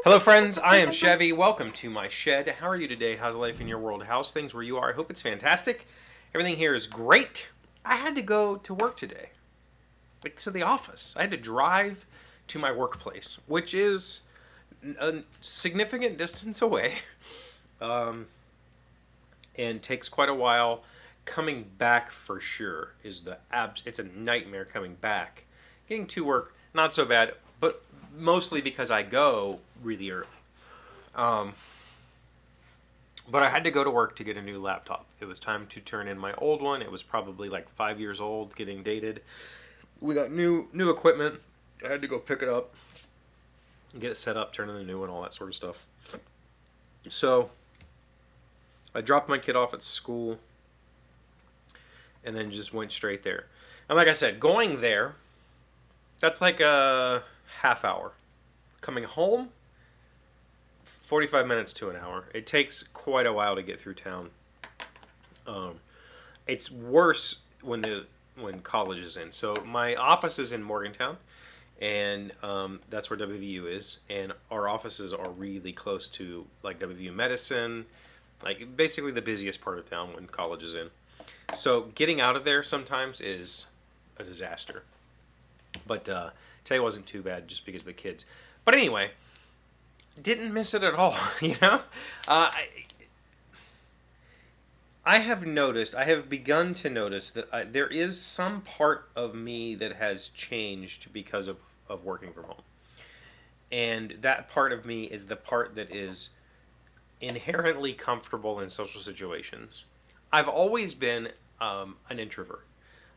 Hello friends, I am Chevy. Welcome to my shed. How are you today? How's life in your world? How's things where you are? I hope it's fantastic. Everything here is great. I had to go to work today. Like to the office. I had to drive to my workplace, which is a significant distance away. And takes quite a while. Coming back for sure is it's a nightmare coming back. Getting to work, not so bad, but mostly because I go really early. But I had to go to work to get a new laptop. It was time to turn in my old one. It was probably like 5 years old, getting dated. We got new equipment. I had to go pick it up, get it set up, turn in the new one, all that sort of stuff. So I dropped my kid off at school and then just went straight there. And like I said, going there, that's like a half hour. Coming home, 45 minutes to an hour. It takes quite a while to get through town. It's worse when college is in. So my office is in Morgantown, and that's where WVU is. And our offices are really close to like WVU Medicine, like basically the busiest part of town when college is in. So getting out of there sometimes is a disaster. But today wasn't too bad just because of the kids. But anyway, didn't miss it at all, you know? I have begun to notice that there is some part of me that has changed because of working from home. And that part of me is the part that is inherently comfortable in social situations. I've always been an introvert.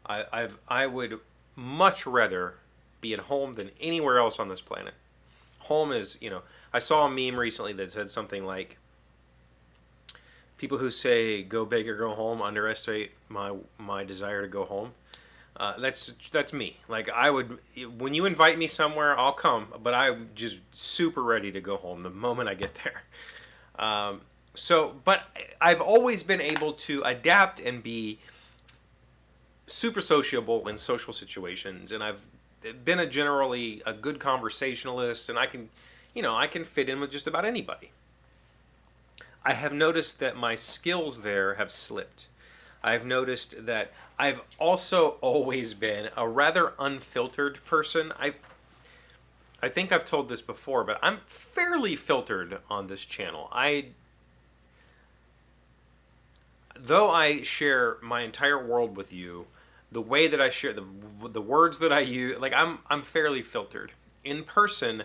I would much rather be at home than anywhere else on this planet. Home is, I saw a meme recently that said something like, people who say go big or go home underestimate my desire to go home. That's me. Like when you invite me somewhere, I'll come, but I'm just super ready to go home the moment I get there. But I've always been able to adapt and be super sociable in social situations, and I've been generally a good conversationalist, and I can fit in with just about anybody. I have noticed that my skills there have slipped. I've noticed that I've also always been a rather unfiltered person. I think I've told this before, but I'm fairly filtered on this channel. Though I share my entire world with you, the way that I share the words that I use, like I'm fairly filtered. In person,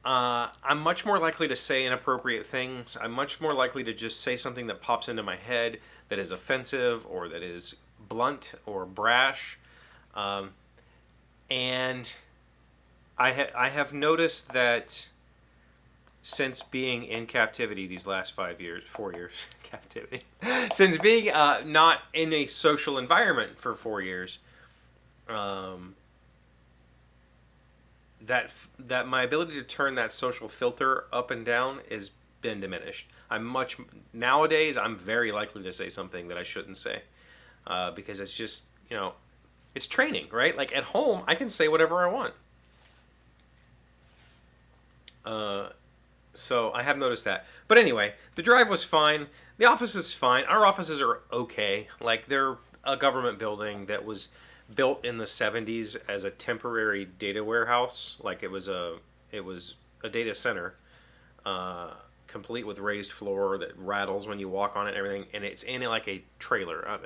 I'm much more likely to say inappropriate things. I'm much more likely to just say something that pops into my head that is offensive or that is blunt or brash. And I have noticed that since being in captivity these last 4 years, captivity, since being not in a social environment for 4 years, that my ability to turn that social filter up and down has been diminished. Nowadays I'm very likely to say something that I shouldn't say, because it's just, it's training, right? Like at home I can say whatever I want. So I have noticed that. But anyway, the drive was fine. The office is fine. Our offices are okay. Like they're a government building that was built in the 70s as a temporary data warehouse. Like it was a data center, complete with raised floor that rattles when you walk on it and everything. And it's in like a trailer.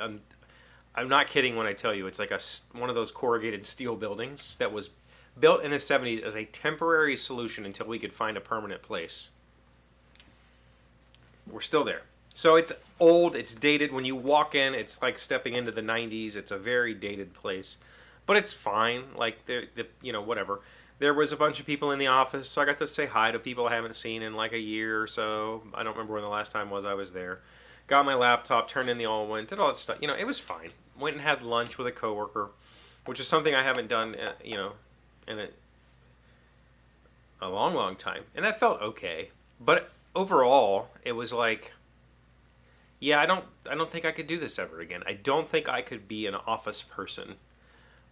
I'm not kidding when I tell you it's like one of those corrugated steel buildings that was built in the 70s as a temporary solution until we could find a permanent place. We're still there. So it's old, it's dated. When you walk in, it's like stepping into the 90s. It's a very dated place. But it's fine. Like, whatever. There was a bunch of people in the office, so I got to say hi to people I haven't seen in like a year or so. I don't remember when the last time was I was there. Got my laptop, turned in the old one, did all that stuff. It was fine. Went and had lunch with a coworker, which is something I haven't done, in a long, long time. And that felt okay. But overall, it was like, yeah, I don't think I could do this ever again. I don't think I could be an office person.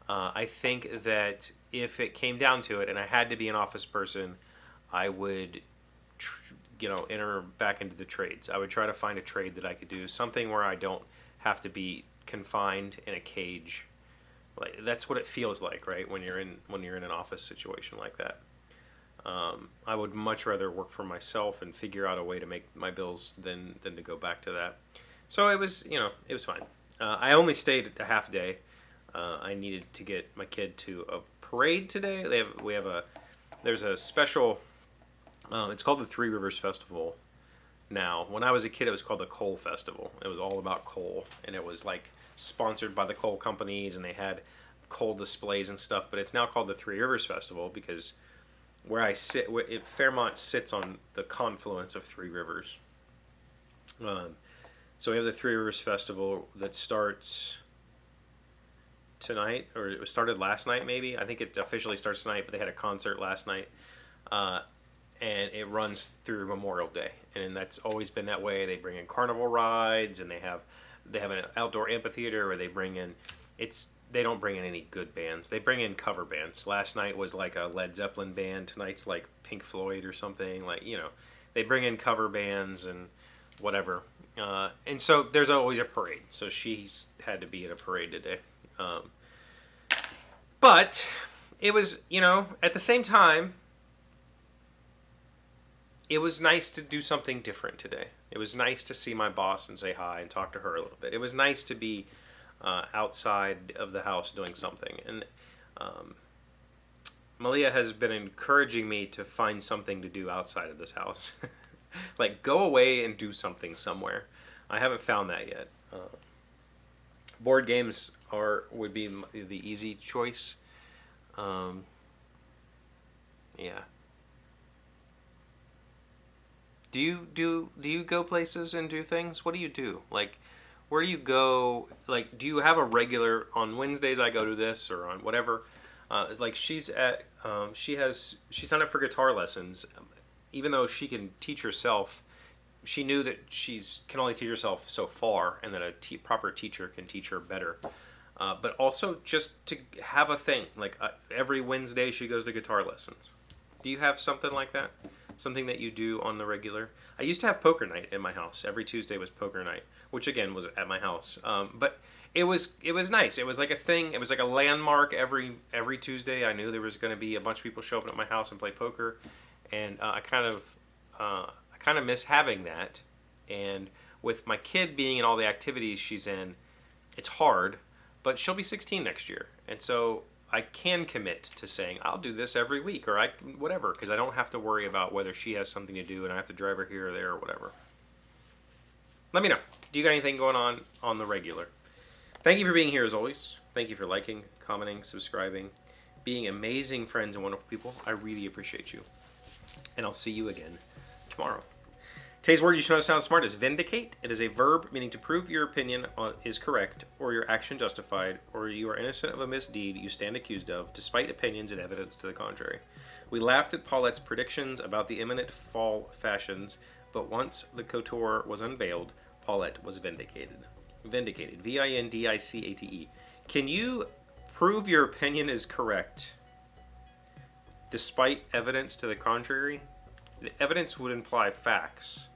I think that if it came down to it and I had to be an office person, I would, enter back into the trades. I would try to find a trade that I could do, something where I don't have to be confined in a cage. Like that's what it feels like, right? When you're in an office situation like that. I would much rather work for myself and figure out a way to make my bills than to go back to that. So it was, it was fine. I only stayed a half day. I needed to get my kid to a parade today. There's a special. It's called the Three Rivers Festival. Now, when I was a kid, it was called the Coal Festival. It was all about coal, and it was like sponsored by the coal companies, and they had coal displays and stuff. But it's now called the Three Rivers Festival because where I sit, Fairmont sits on the confluence of three rivers. So we have the Three Rivers Festival that starts tonight, or it started last night maybe. I think it officially starts tonight, but they had a concert last night. And it runs through Memorial Day. And that's always been that way. They bring in carnival rides, and they have an outdoor amphitheater where they don't bring in any good bands. They bring in cover bands. Last night was like a Led Zeppelin band. Tonight's like Pink Floyd or something. They bring in cover bands and whatever. And so there's always a parade. So she's had to be at a parade today. But it was, at the same time, it was nice to do something different today. It was nice to see my boss and say hi and talk to her a little bit. It was nice to be outside of the house doing something. And Malia has been encouraging me to find something to do outside of this house. Like, go away and do something somewhere. I haven't found that yet. Board games would be the easy choice. Yeah. Do you go places and do things? What do you do? Like, where do you go? Like, do you have a regular on Wednesdays? I go to this or on whatever. Like she signed up for guitar lessons, even though she can teach herself. She knew that can only teach herself so far, and that a proper teacher can teach her better. But also just to have a thing, like every Wednesday she goes to guitar lessons. Do you have something like that? Something that you do on the regular? I used to have poker night in my house. Every Tuesday was poker night, which again was at my house. But it was nice. It was like a thing. It was like a landmark every Tuesday. I knew there was going to be a bunch of people show up at my house and play poker, and I kind of miss having that. And with my kid being in all the activities she's in, it's hard. But she'll be 16 next year, and so I can commit to saying I'll do this every week or whatever, because I don't have to worry about whether she has something to do and I have to drive her here or there or whatever. Let me know. Do you got anything going on the regular? Thank you for being here as always. Thank you for liking, commenting, subscribing, being amazing friends and wonderful people. I really appreciate you. And I'll see you again tomorrow. Today's word you should know sounds smart is vindicate. It is a verb meaning to prove your opinion is correct, or your action justified, or you are innocent of a misdeed you stand accused of, despite opinions and evidence to the contrary. We laughed at Paulette's predictions about the imminent fall fashions, but once the couture was unveiled, Paulette was vindicated. Vindicated. Vindicate. Can you prove your opinion is correct, despite evidence to the contrary? The evidence would imply facts.